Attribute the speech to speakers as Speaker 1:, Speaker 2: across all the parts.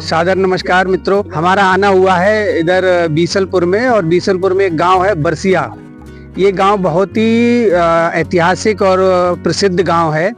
Speaker 1: सादर नमस्कार मित्रों, हमारा आना हुआ है इधर बीसलपुर में, और बीसलपुर में एक गांव है बरसिया। ये गांव बहुत ही ऐतिहासिक और प्रसिद्ध गांव है।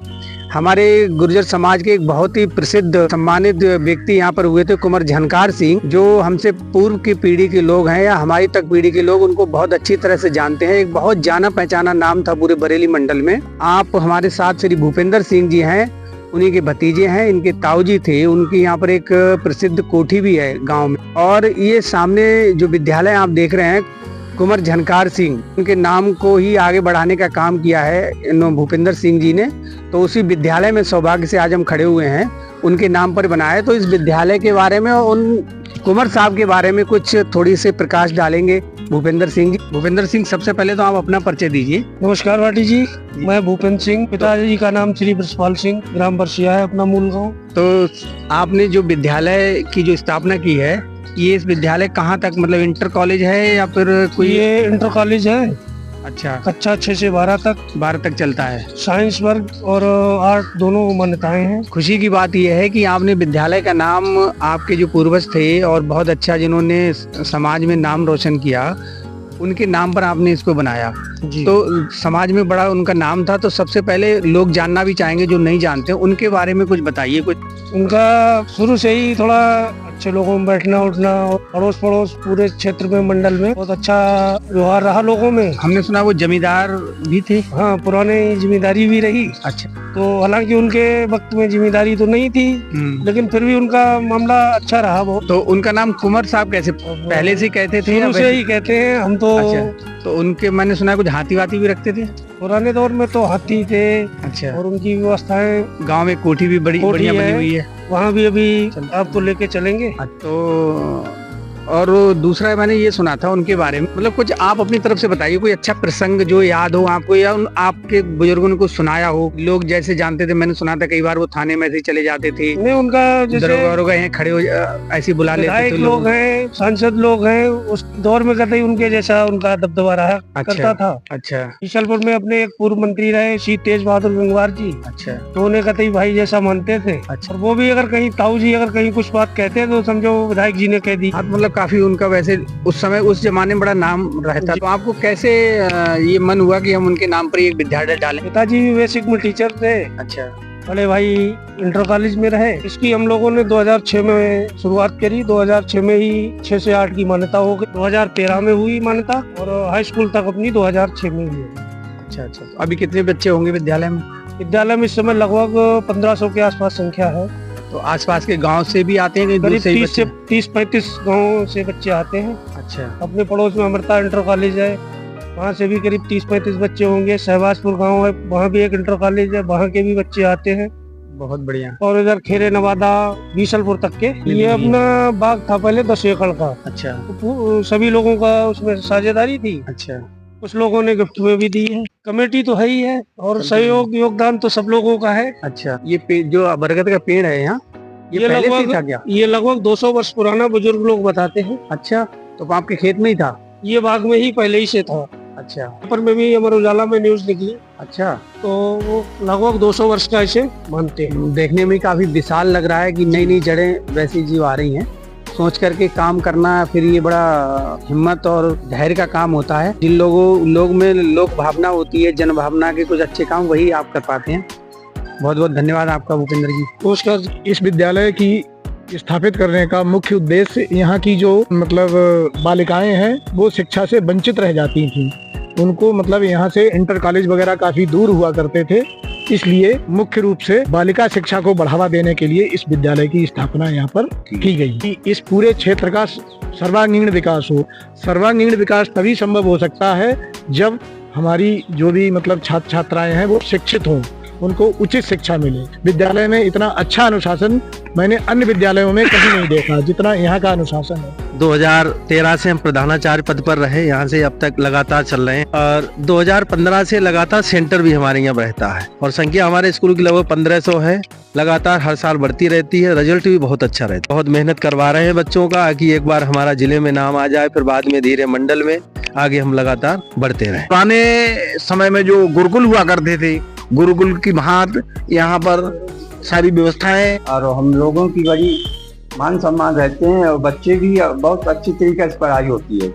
Speaker 1: हमारे गुर्जर समाज के एक बहुत ही प्रसिद्ध सम्मानित व्यक्ति यहाँ पर हुए थे, कुंवर झनकार सिंह, जो हमसे पूर्व की पीढ़ी के लोग हैं या हमारी तक पीढ़ी के लोग उनको बहुत अच्छी तरह से जानते हैं। एक बहुत जाना पहचाना नाम था पूरे बरेली मंडल में। आप हमारे साथ श्री भूपेंद्र सिंह जी हैं, उन्हीं के भतीजे हैं, इनके ताऊजी थे। उनकी यहाँ पर एक प्रसिद्ध कोठी भी है गांव में। और ये सामने जो विद्यालय आप देख रहे हैं, कुंवर झनकार सिंह, उनके नाम को ही आगे बढ़ाने का काम किया है भूपेंद्र सिंह जी ने। तो उसी विद्यालय में सौभाग्य से आज हम खड़े हुए हैं, उनके नाम पर बनाया। तो इस विद्यालय के बारे में, उन कुंवर साहब के बारे में कुछ थोड़ी से प्रकाश डालेंगे भूपेंद्र सिंह जी। भूपेंद्र सिंह, सबसे पहले तो आप अपना परिचय दीजिए।
Speaker 2: नमस्कार भाटी जी, मैं भूपेंद्र सिंह, पिताजी का नाम श्री ब्रजपाल सिंह, ग्राम बरसिया है अपना मूल गांव।
Speaker 1: तो आपने जो विद्यालय की जो स्थापना की है, ये इस विद्यालय कहाँ तक, मतलब इंटर कॉलेज है या फिर कोई?
Speaker 2: ये इंटर कॉलेज है।
Speaker 1: अच्छा,
Speaker 2: कक्षा 6 से 12 तक
Speaker 1: चलता है।
Speaker 2: साइंस वर्ग और आर्ट दोनों मान्यताएं हैं।
Speaker 1: खुशी की बात यह है कि आपने विद्यालय का नाम, आपके जो पूर्वज थे और बहुत अच्छा जिन्होंने समाज में नाम रोशन किया, उनके नाम पर आपने इसको बनाया जी। तो समाज में बड़ा उनका नाम था। तो सबसे पहले लोग जानना भी चाहेंगे जो नहीं जानते, उनके बारे में कुछ बताइए। कुछ
Speaker 2: उनका शुरू से ही थोड़ा अच्छे लोगों में बैठना उठना, और अड़ोस पड़ोस पूरे क्षेत्र में, मंडल में बहुत अच्छा व्यवहार रहा लोगों में।
Speaker 1: हमने सुना वो जमींदार भी थे।
Speaker 2: हाँ, पुराने जिम्मेदारी भी रही।
Speaker 1: अच्छा।
Speaker 2: तो हालांकि उनके वक्त में जिम्मेदारी तो नहीं थी, लेकिन फिर भी उनका मामला अच्छा रहा बहुत।
Speaker 1: तो उनका नाम कुंवर साहब कैसे पहले से कहते थे?
Speaker 2: शुरू से ही कहते हैं हम तो।
Speaker 1: अच्छा। तो उनके, मैंने सुना कुछ हाथी वाती भी रखते थे
Speaker 2: पुराने दौर में, तो हाथी थे।
Speaker 1: अच्छा।
Speaker 2: और उनकी व्यवस्थाएं,
Speaker 1: गांव में कोठी भी बढ़िया बनी हुई है।
Speaker 2: वहाँ भी अभी आपको लेके चलेंगे।
Speaker 1: तो और दूसरा मैंने ये सुना था उनके बारे में, मतलब कुछ आप अपनी तरफ से बताइए, कोई अच्छा प्रसंग जो याद हो आपको, या आपके बुजुर्गों ने कुछ सुनाया हो। लोग जैसे जानते थे, मैंने सुना था कई बार वो थाने में से चले जाते थे।
Speaker 2: नहीं, उनका जैसे
Speaker 1: खड़े हो ऐसे बुला लेते थे।
Speaker 2: लोग हैं, सांसद लोग हैं, उस दौर में कतई उनके जैसा उनका दबदबा रहा करता था।
Speaker 1: अच्छा।
Speaker 2: बीसलपुर में अपने एक पूर्व मंत्री रहे श्री तेज बहादुर गंगवार जी।
Speaker 1: अच्छा।
Speaker 2: तो उन्हें कतई भाई जैसा मानते थे।
Speaker 1: अच्छा।
Speaker 2: और वो भी अगर कहीं ताऊ जी अगर कहीं कुछ बात कहते तो समझो विधायक जी ने कह दी।
Speaker 1: मतलब काफी उनका वैसे उस समय, उस जमाने में बड़ा नाम रहता। तो आपको कैसे ये मन हुआ कि हम उनके नाम पर एक विद्यालय डालें?
Speaker 2: पिताजी भी बेसिक में टीचर थे।
Speaker 1: अच्छा।
Speaker 2: बड़े भाई इंटर कॉलेज में रहे। इसकी हम लोगों ने 2006 में शुरुआत करी। 2006 में ही 6 से 8 की मान्यता हो गई। 2013 में हुई मान्यता, और हाई स्कूल तक अपनी 2006 में हुई।
Speaker 1: अच्छा अच्छा। तो अभी कितने बच्चे होंगे विद्यालय में?
Speaker 2: विद्यालय में इस समय लगभग 1500 के आसपास संख्या है।
Speaker 1: तो आसपास के गांव से भी आते हैं?
Speaker 2: करीब 30-35 गाँव से बच्चे आते हैं।
Speaker 1: अच्छा।
Speaker 2: अपने पड़ोस में अमृता इंटर कॉलेज है, वहाँ से भी करीब 30-35 बच्चे होंगे। सहबाजपुर गांव है, वहाँ भी एक इंटर कॉलेज है, वहाँ के भी बच्चे आते हैं।
Speaker 1: बहुत बढ़िया।
Speaker 2: और इधर खेरे नवादा बीसलपुर तक के। ये अपना बाग था पहले 10 एकड़ का।
Speaker 1: अच्छा।
Speaker 2: तो सभी लोगों का उसमें साझेदारी थी।
Speaker 1: अच्छा।
Speaker 2: कुछ लोगों ने गिफ्ट में भी दी है। कमेटी तो है ही है, और सहयोग योगदान तो सब लोगों का है।
Speaker 1: अच्छा। ये जो बरगद का पेड़ है यहाँ, ये पहले से था क्या?
Speaker 2: ये लगभग 200 वर्ष पुराना, बुजुर्ग लोग बताते हैं।
Speaker 1: अच्छा। तो आपके खेत में ही था?
Speaker 2: ये बाग में ही पहले ही से था।
Speaker 1: अच्छा।
Speaker 2: पेपर में भी अमर उजाला में न्यूज निकली।
Speaker 1: अच्छा।
Speaker 2: तो वो लगभग 200 वर्ष का इसे मानते हैं।
Speaker 1: देखने में काफी विशाल लग रहा है कि नई नई जड़ें वैसी जीव आ रही हैं। सोच करके काम करना, फिर ये बड़ा हिम्मत और धैर्य का काम होता है। जिन लोग में लोक भावना होती है, जन भावना के कुछ अच्छे काम, वही आप कर पाते हैं। बहुत बहुत धन्यवाद आपका भूपेंद्र जी।
Speaker 2: नमस्कार।
Speaker 3: इस विद्यालय की स्थापित करने का मुख्य उद्देश्य यहाँ की जो मतलब बालिकाएं हैं वो शिक्षा से वंचित रह जाती थीं। उनको मतलब यहाँ से इंटर कॉलेज वगैरह काफी दूर हुआ करते थे, इसलिए मुख्य रूप से बालिका शिक्षा को बढ़ावा देने के लिए इस विद्यालय की स्थापना यहाँ पर की गई कि इस पूरे क्षेत्र का सर्वांगीण विकास हो। सर्वांगीण विकास तभी संभव हो सकता है जब हमारी जो भी मतलब छात्र छात्राएं हैं वो शिक्षित हों, उनको उचित शिक्षा मिले। विद्यालय में इतना अच्छा अनुशासन मैंने अन्य विद्यालयों में कभी नहीं देखा जितना यहाँ का अनुशासन है।
Speaker 4: 2013 से हम प्रधानाचार्य पद पर रहे, यहाँ से अब तक लगातार चल रहे हैं, और 2015 से लगातार सेंटर भी हमारे यहाँ रहता है, और संख्या हमारे स्कूल की लगभग 1500 है। लगातार हर साल बढ़ती रहती है, रिजल्ट भी बहुत अच्छा रहता है। बहुत मेहनत करवा रहे हैं बच्चों का कि एक बार हमारा जिले में नाम आ जाए, फिर बाद में धीरे मंडल में आगे हम लगातार बढ़ते रहे।
Speaker 5: पुराने समय में जो गुरुकुल हुआ करते थे गुरुकुल की भांति यहाँ पर सारी व्यवस्थाएं
Speaker 6: और हम लोगों की बड़ी मान सम्मान रहते हैं और बच्चे भी बहुत अच्छी तरीके से पढ़ाई होती है।